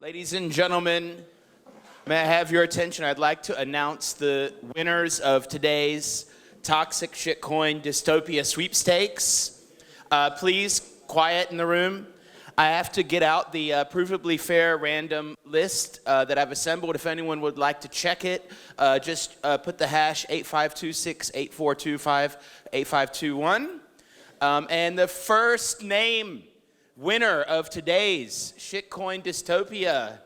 Ladies and gentlemen, may I have your attention? I'd like to announce the winners of today's Toxic Shitcoin Dystopia sweepstakes. Please, quiet in the room. I have to get out the provably fair random list that I've assembled. If anyone would like to check it, just put the hash 8526-8425-8521. And the first name winner of today's Shitcoin Dystopia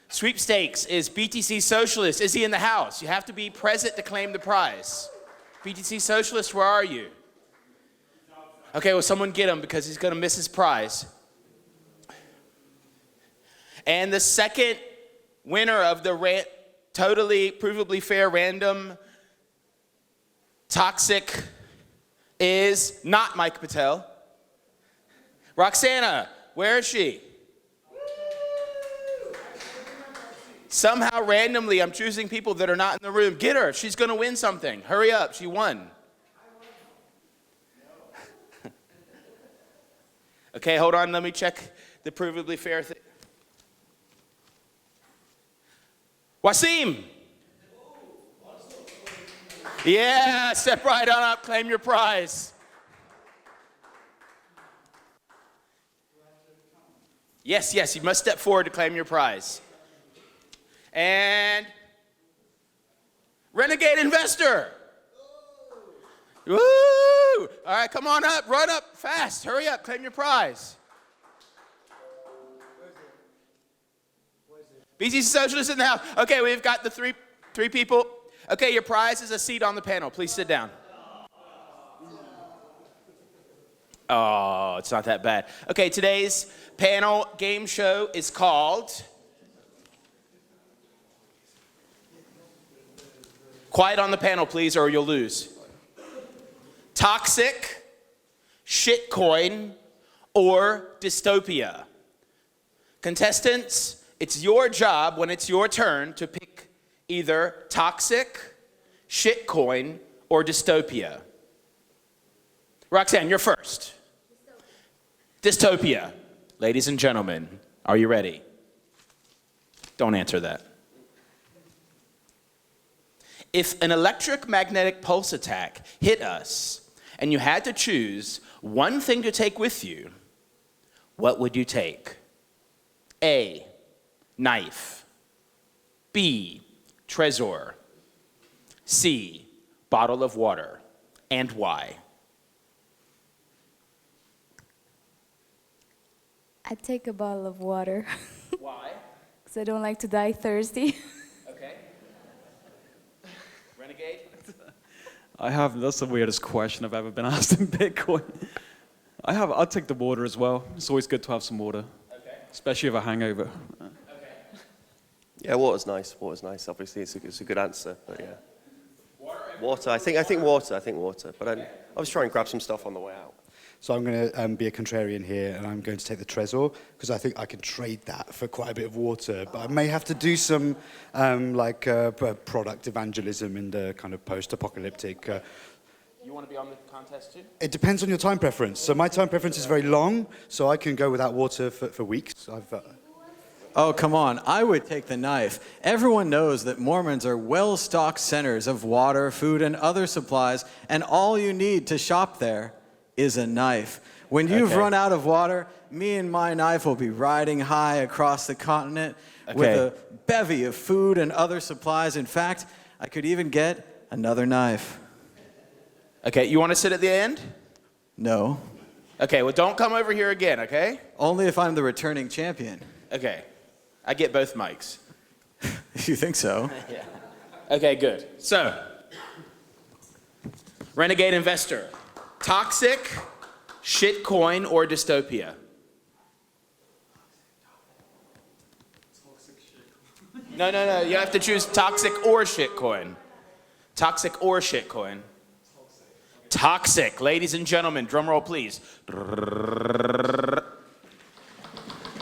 sweepstakes is BTC Socialist. Is he in the house? You have to be present to claim the prize. BTC Socialist, where are you? Okay, well, someone get him because he's going to miss his prize. And the second winner of the totally provably fair random toxic is not Mike Patel. Roxana, where is she? Somehow randomly I'm choosing people that are not in the room. Get her, she's gonna win something. Hurry up, she won. Okay, hold on, let me check the provably fair thing. Wasim! Yeah, step right on up, claim your prize. Yes, you must step forward to claim your prize. And Renegade Investor. Woo! All right, come on up, run up fast, hurry up, claim your prize. BTC Socialist in the house. Okay, we've got the three people. Okay, your prize is a seat on the panel. Please sit down. Oh, it's not that bad. Okay, today's panel game show is called... Quiet on the panel, please, or you'll lose. Toxic, Shitcoin, or Dystopia. Contestants, it's your job when it's your turn to pick either Toxic, Shitcoin, or Dystopia. Roxanne, you're first. Dystopia. Ladies and gentlemen, are you ready? Don't answer that. If an electromagnetic pulse attack hit us and you had to choose one thing to take with you, what would you take? A, knife. B, treasure. C, bottle of water. And why? I'd take a bottle of water. Why? Because I don't like to die thirsty. Okay. Renegade? That's the weirdest question I've ever been asked in Bitcoin. I'll take the water as well. It's always good to have some water. Okay. Especially if a hangover. Okay. Yeah, water's nice. Obviously, it's a good answer. But yeah, water. I think water. But I was trying to grab some stuff on the way out. So I'm going to be a contrarian here, and I'm going to take the Trezor, because I think I can trade that for quite a bit of water. But I may have to do some product evangelism in the kind of post-apocalyptic. You want to be on the contest too? It depends on your time preference. So my time preference is very long, so I can go without water for weeks. Oh, come on. I would take the knife. Everyone knows that Mormons are well-stocked centers of water, food, and other supplies, and all you need to shop there is a knife. When you've run out of water, me and my knife will be riding high across the continent with a bevy of food and other supplies. In fact, I could even get another knife. Okay, you want to sit at the end? No. Okay, well, don't come over here again, okay? Only if I'm the returning champion. Okay, I get both mics. You think so? Yeah. Okay, good. So, Renegade Investor. Toxic, Shitcoin, or Dystopia? No. You have to choose toxic or shitcoin. Toxic or shitcoin. Toxic. Ladies and gentlemen, drum roll, please.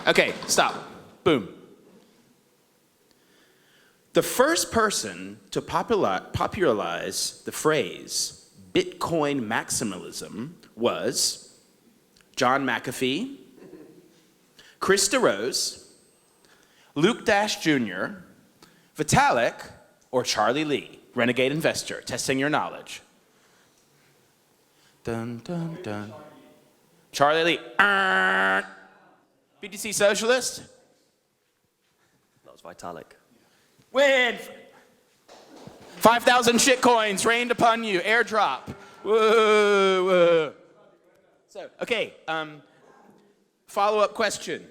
Okay, stop. Boom. The first person to popularize the phrase Bitcoin maximalism was John McAfee, Chris DeRose, Luke Dash Jr., Vitalik, or Charlie Lee, renegade investor, testing your knowledge. Dun, dun, dun. Charlie Lee. BTC Socialist. That was Vitalik. Win! 5,000 shitcoins rained upon you. Airdrop. Whoa, whoa. So, okay, follow-up question.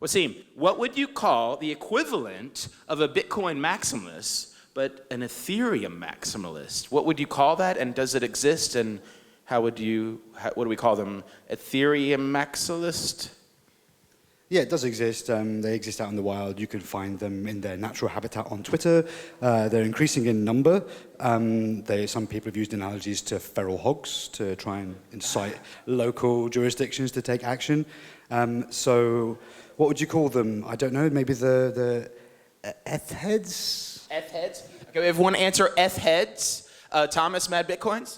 Wasim, what would you call the equivalent of a Bitcoin maximalist, but an Ethereum maximalist? What would you call that, and does it exist, and what do we call them? Ethereum maximalist? Yeah, it does exist. They exist out in the wild. You can find them in their natural habitat on Twitter. They're increasing in number. Some people have used analogies to feral hogs to try and incite local jurisdictions to take action. So what would you call them? I don't know, maybe the F-heads? F-heads? Okay, we have one answer, F-heads. Thomas, Mad Bitcoins?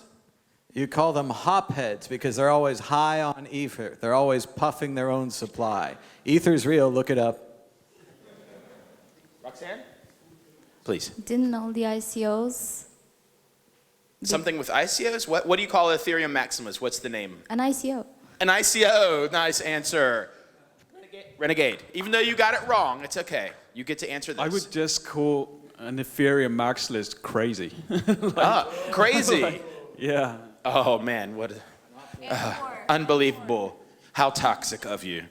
You call them hopheads because they're always high on ether. They're always puffing their own supply. Ether's real, look it up. Roxanne? Please. Didn't all the ICOs? Something with ICOs? What do you call Ethereum maximalist? What's the name? An ICO. An ICO. Nice answer. Renegade. Even though you got it wrong, it's okay. You get to answer this. I would just call an Ethereum maximalist crazy. Crazy. Yeah. Oh man, what unbelievable. How toxic of you.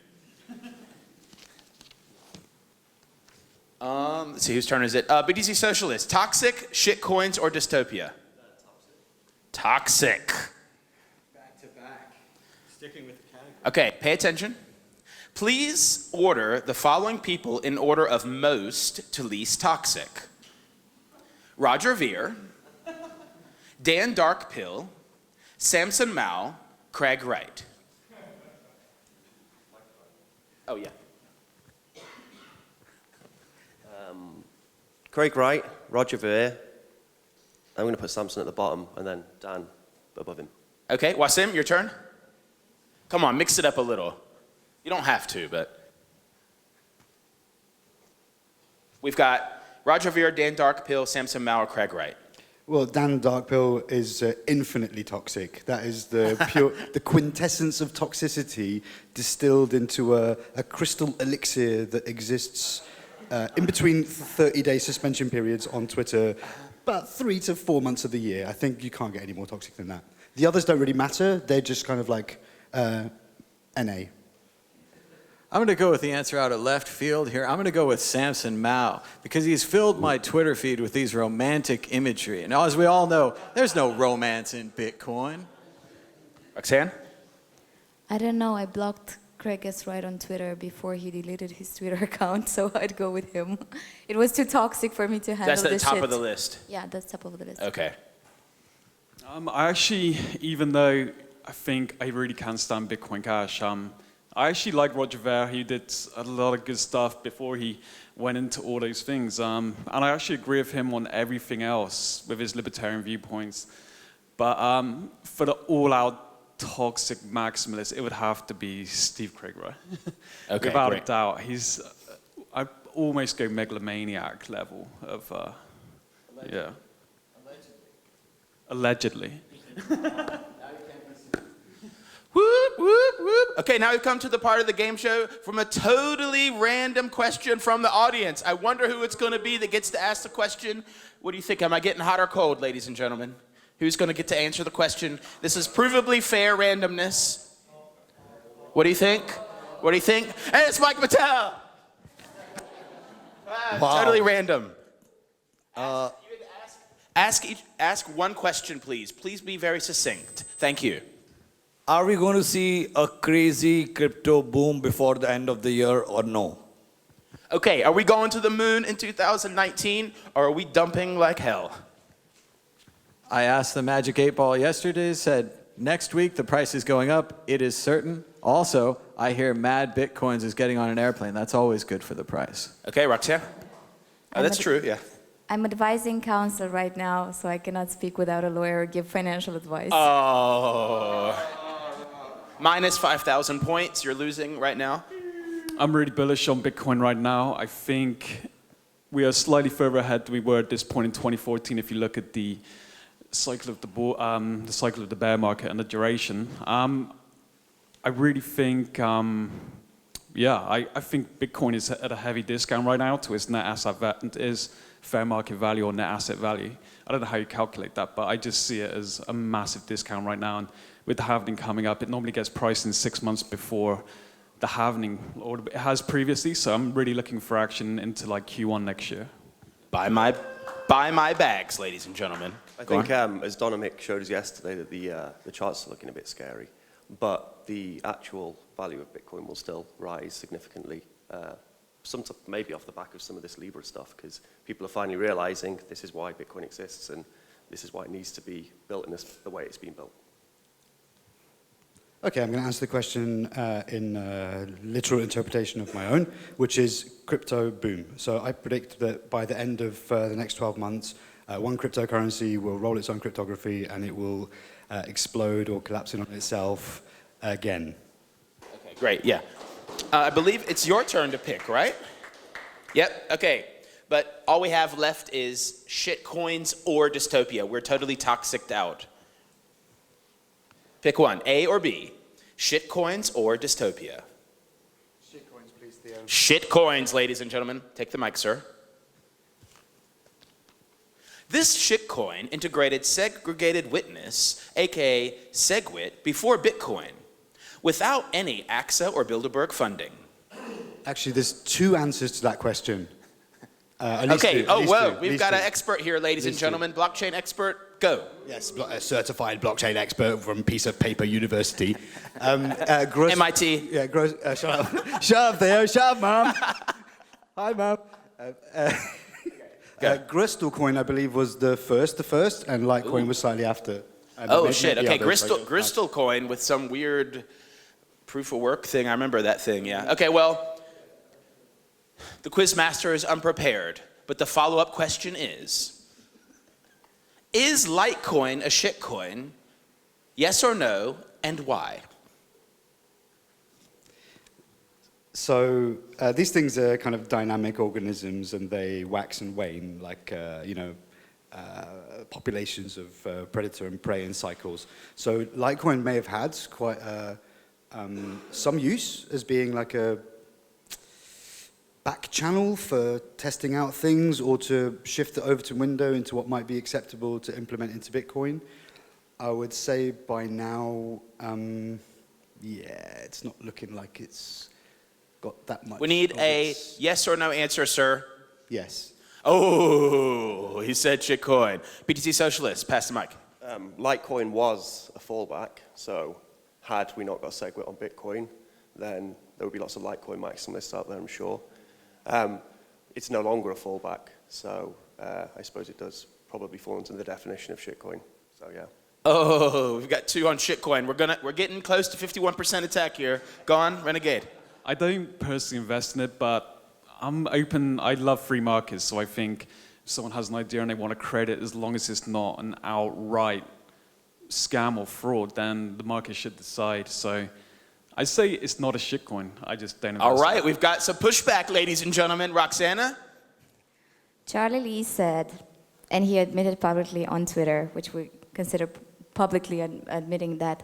Let's see, whose turn is it? BTC Socialist. Toxic, shitcoins, or dystopia? Toxic. Back to back. Sticking with the category. Okay, pay attention. Please order the following people in order of most to least toxic. Roger Ver, Dan Darkpill, Samson Mao, Craig Wright. Oh, yeah. Craig Wright, Roger Ver. I'm going to put Samson at the bottom and then Dan above him. Okay, Wasim, your turn. Come on, mix it up a little. You don't have to, but. We've got Roger Ver, Dan Darkpill, Samson Mao, or Craig Wright. Well, Dan Darkpill is infinitely toxic. That is the pure, the quintessence of toxicity distilled into a crystal elixir that exists in between 30-day suspension periods on Twitter, about 3 to 4 months of the year. I think you can't get any more toxic than that. The others don't really matter. They're just kind of like NA. I'm going to go with the answer out of left field here. I'm going to go with Samson Mao because he's filled my Twitter feed with these romantic imagery. And as we all know, there's no romance in Bitcoin. Roxanne? I don't know. I blocked Craig S. Wright on Twitter before he deleted his Twitter account, so I'd go with him. It was too toxic for me to handle That's at the this top shit. of the list. Yeah, that's top of the list. Okay. I actually, even though I think I really can't stand Bitcoin Cash, I actually like Roger Ver. He did a lot of good stuff before he went into all those things. And I actually agree with him on everything else with his libertarian viewpoints. But for the all-out toxic maximalist, it would have to be Steve Craig, right? Okay, Without great. a doubt. I almost go megalomaniac level of, yeah. Allegedly. Whoop, whoop, whoop. Okay, now we've come to the part of the game show from a totally random question from the audience. I wonder who it's going to be that gets to ask the question. What do you think? Am I getting hot or cold, ladies and gentlemen? Who's going to get to answer the question? This is provably fair randomness. What do you think? What do you think? And it's Mike Patel. Totally random. Ask one question, please. Please be very succinct. Thank you. Are we going to see a crazy crypto boom before the end of the year or no? Okay, are we going to the moon in 2019 or are we dumping like hell? I asked the Magic 8 Ball yesterday, said next week the price is going up. It is certain. Also, I hear Mad Bitcoins is getting on an airplane. That's always good for the price. Okay, Roxanne? That's true, yeah. I'm advising counsel right now, so I cannot speak without a lawyer or give financial advice. Oh. Minus 5,000 points you're losing right now. I'm really bullish on Bitcoin right now. I think we are slightly further ahead than we were at this point in 2014 if you look at the cycle of the bear market and the duration. I really think, I think Bitcoin is at a heavy discount right now to its fair market value or net asset value. I don't know how you calculate that, but I just see it as a massive discount right now. And with the halving coming up, it normally gets priced in 6 months before the halving, or it has previously. So I'm really looking for action into like Q1 next year. Buy my bags, ladies and gentlemen. I think, as Dominic showed us yesterday, that the charts are looking a bit scary, but the actual value of Bitcoin will still rise significantly, maybe off the back of some of this Libra stuff, because people are finally realizing this is why Bitcoin exists and this is why it needs to be built in the way it's been built. Okay, I'm going to answer the question in literal interpretation of my own, which is crypto boom. So I predict that by the end of the next 12 months, one cryptocurrency will roll its own cryptography and it will explode or collapse in on itself again. Okay, great, yeah. I believe it's your turn to pick, right? Yep, okay. But all we have left is shitcoins or dystopia. We're totally toxicked out. Pick one, A or B. Shitcoins or dystopia? Shitcoins, please, Theo. Shitcoins, ladies and gentlemen. Take the mic, sir. This shitcoin integrated segregated witness, aka SegWit, before Bitcoin, without any AXA or Bilderberg funding. Actually, there's two answers to that question. Okay, we've got an expert here, ladies and gentlemen. Blockchain expert, go. Yes, a certified blockchain expert from Piece of Paper University. MIT. Yeah, shut up. Shut up, Theo. Shut up, Mom. Hi, Mom. Crystalcoin, I believe, was the first, and Litecoin was slightly after. Shit. Okay, Crystalcoin with some weird proof of work thing. I remember that thing, yeah. Okay, well, the quiz master is unprepared, but the follow-up question is Litecoin a shitcoin? Yes or no, and why? So these things are kind of dynamic organisms, and they wax and wane, like populations of predator and prey in cycles. So Litecoin may have had quite some use as being like a back channel for testing out things, or to shift the Overton window into what might be acceptable to implement into Bitcoin. I would say by now, it's not looking like it's got that much. We need a yes or no answer, sir. Yes. Oh, he said shitcoin. BTC Socialist, pass the mic. Litecoin was a fallback, so had we not got SegWit on Bitcoin, then there would be lots of Litecoin maximalists out there, I'm sure. It's no longer a fallback, so I suppose it does probably fall into the definition of shitcoin. So yeah. Oh, we've got two on shitcoin. We're getting close to 51% attack here. Go on, Renegade. I don't personally invest in it, but I'm open. I love free markets, so I think if someone has an idea and they want to create it, as long as it's not an outright scam or fraud, then the market should decide. So I say it's not a shitcoin. I just don't invest. All right, we've got some pushback, ladies and gentlemen. Roxana? Charlie Lee said, and he admitted publicly on Twitter, which we consider publicly admitting that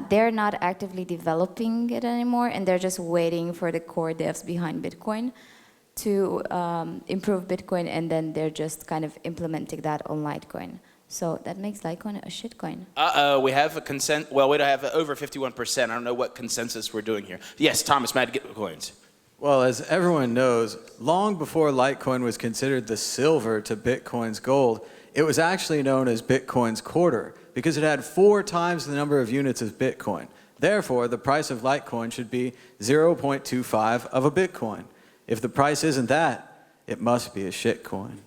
they're not actively developing it anymore, and they're just waiting for the core devs behind Bitcoin to improve Bitcoin, and then they're just kind of implementing that on Litecoin. So that makes Litecoin a shitcoin. We have a consent. Well, we don't have over 51%. I don't know what consensus we're doing here. Yes, Thomas, Mad Bitcoins. Well, as everyone knows, long before Litecoin was considered the silver to Bitcoin's gold, it was actually known as Bitcoin's quarter because it had 4 times the number of units of Bitcoin. Therefore, the price of Litecoin should be 0.25 of a Bitcoin. If the price isn't that, it must be a shitcoin.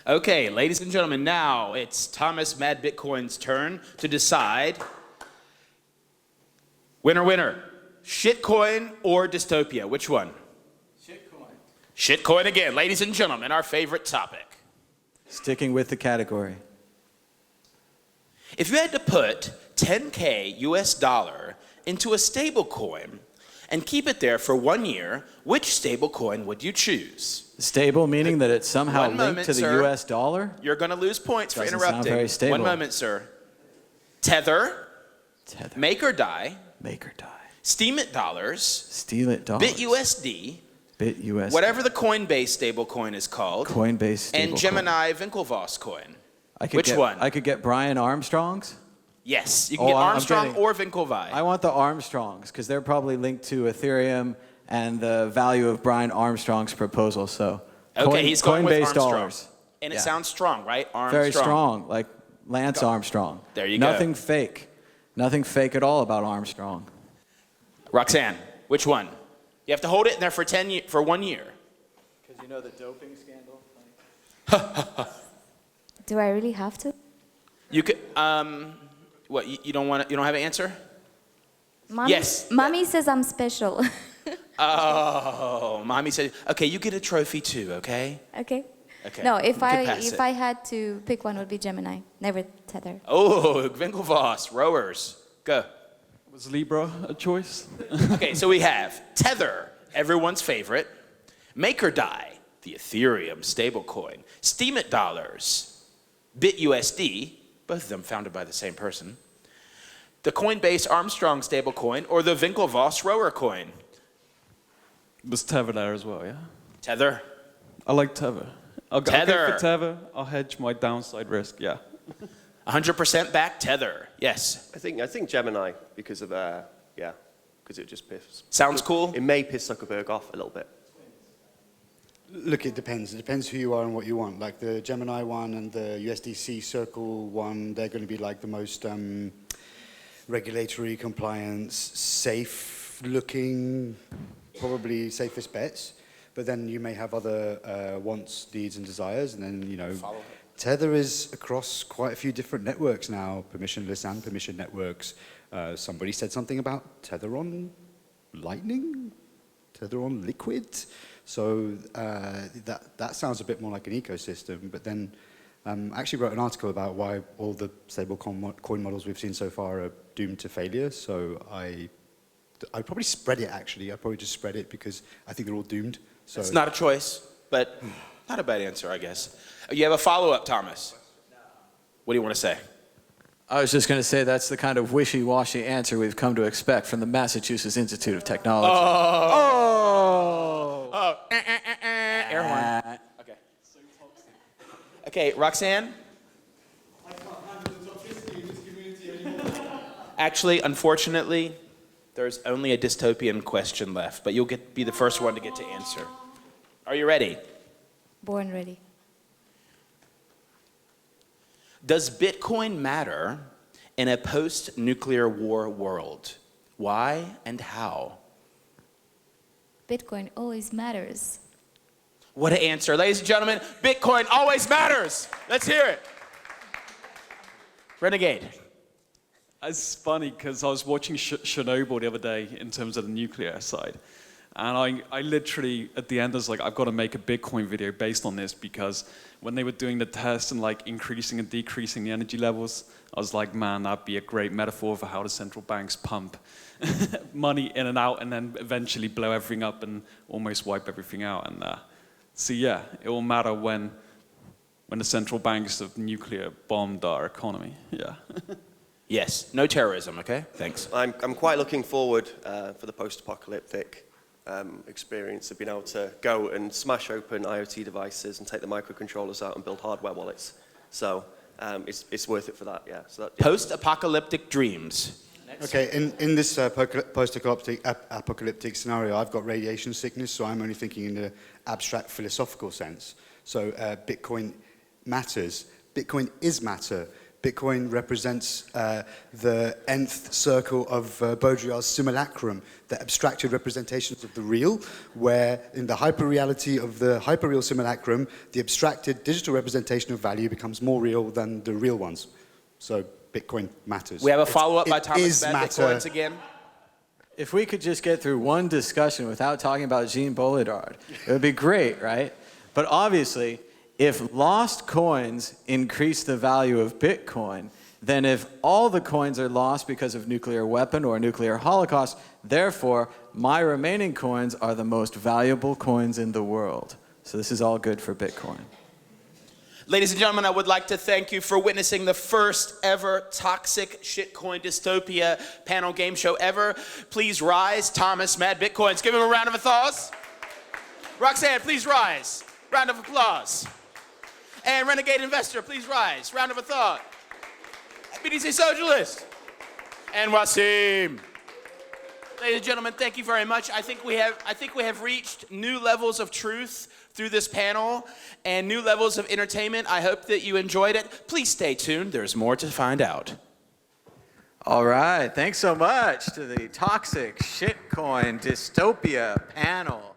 Okay, ladies and gentlemen, now it's Thomas Mad Bitcoin's turn to decide. Winner, winner. Shitcoin or dystopia? Which one? Shitcoin. Shitcoin again. Ladies and gentlemen, our favorite topic. Sticking with the category. If you had to put $10K US into a stable coin and keep it there for 1 year, which stablecoin would you choose? Stable, meaning that it's somehow One linked moment, to the sir. US dollar? You're going to lose points for Doesn't sound interrupting. very stable. 1 moment, sir. Tether, Tether. make or die, Make or die. Steem It dollars, Steal it dollars. BitUSD, BitUSD. whatever the Coinbase stablecoin is called, Coinbase and stablecoin. Gemini Winklevoss coin. Which get, one? I could get Brian Armstrong's. Yes, you can Oh, get I'm Armstrong getting- or Winklevi. I want the Armstrongs because they're probably linked to Ethereum and the value of Brian Armstrong's proposal. So, Okay, he's going with Coinbase Armstrong. dollars. And it Yeah. sounds strong, right? Armstrong. Very strong, like Lance Armstrong. There you go. Nothing fake. Nothing fake at all about Armstrong. Roxanne, which one? You have to hold it in there for 1 year. Because you know the doping scandal? Do I really have to? You could, what, you don't want to, you don't have an answer? Mommy, Yes. Mommy says I'm special. Oh, mommy said, okay, you get a trophy too, okay? Okay. Okay. No, if You can pass if it. I had to pick one, it would be Gemini. Never Tether. Oh, Winklevoss, rowers. Go. Was Libra a choice? Okay, so we have Tether, everyone's favorite. Make or Die, the Ethereum stablecoin. Steem It dollars. BitUSD, both of them founded by the same person. The Coinbase Armstrong stablecoin or the Winklevoss rower coin. Was Tether there as well, yeah? Tether. I like Tether. I'll go Tether. for Tether. I'll hedge my downside risk, yeah. 100% back Tether. Yes. I think Gemini, because of, because it just piss. Sounds cool. It may piss Zuckerberg off a little bit. Look, it depends. It depends who you are and what you want. Like the Gemini one and the USDC Circle one, they're going to be like the most regulatory compliance, safe-looking, probably safest bets. But then you may have other wants, needs, and desires. And then, you know, Tether is across quite a few different networks now, permissionless and permission networks. Somebody said something about Tether on Lightning, Tether on Liquid. So that sounds a bit more like an ecosystem. But then I actually wrote an article about why all the stable coin models we've seen so far are doomed to failure. So I'd probably spread it, actually. I'd probably just spread it because I think they're all doomed. So It's not a choice, but not a bad answer, I guess. You have a follow-up, Thomas. What do you want to say? I was just going to say that's the kind of wishy-washy answer we've come to expect from the Massachusetts Institute of Technology. Air horn. Okay. Okay, Roxanne? Actually, unfortunately, there's only a dystopian question left, but you'll be the first one to get to answer. Are you ready? Born ready. Does Bitcoin matter in a post-nuclear war world? Why and how? Bitcoin always matters. What an answer. Ladies and gentlemen, Bitcoin always matters. Let's hear it. Renegade. It's funny because I was watching Chernobyl the other day in terms of the nuclear side. And I literally, at the end, I was like, I've got to make a Bitcoin video based on this because when they were doing the tests and like increasing and decreasing the energy levels, I was like, man, that'd be a great metaphor for how the central banks pump money in and out and then eventually blow everything up and almost wipe everything out. And so yeah, it will matter when the central banks of nuclear bombed our economy, yeah. Yes, no terrorism, okay? Thanks. I'm quite looking forward for the post-apocalyptic experience of being able to go and smash open IoT devices and take the microcontrollers out and build hardware wallets. So it's worth it for that, yeah. So that, yeah. Post-apocalyptic dreams. Okay, in this post-apocalyptic scenario, I've got radiation sickness, so I'm only thinking in the abstract philosophical sense. So Bitcoin matters. Bitcoin is matter. Bitcoin represents the nth circle of Baudrillard's simulacrum, the abstracted representations of the real, where in the hyperreality of the hyperreal simulacrum, the abstracted digital representation of value becomes more real than the real ones. So Bitcoin matters. We have a follow-up by Thomas is Bad matter. Bitcoins again. If we could just get through one discussion without talking about Jean Baudrillard, it would be great, right? But obviously, if lost coins increase the value of Bitcoin, than if all the coins are lost because of nuclear weapon or nuclear holocaust. Therefore, my remaining coins are the most valuable coins in the world. So this is all good for Bitcoin. Ladies and gentlemen, I would like to thank you for witnessing the first ever Toxic Shitcoin Dystopia panel game show ever. Please rise, Thomas Mad Bitcoins. Give him a round of applause. Roxanne, please rise. Round of applause. And Renegade Investor, please rise. Round of applause. BTC Socialist. And Wasim. Ladies and gentlemen, thank you very much. I think we have reached new levels of truth through this panel and new levels of entertainment. I hope that you enjoyed it. Please stay tuned. There's more to find out. All right. Thanks so much to the Toxic Shitcoin Dystopia panel.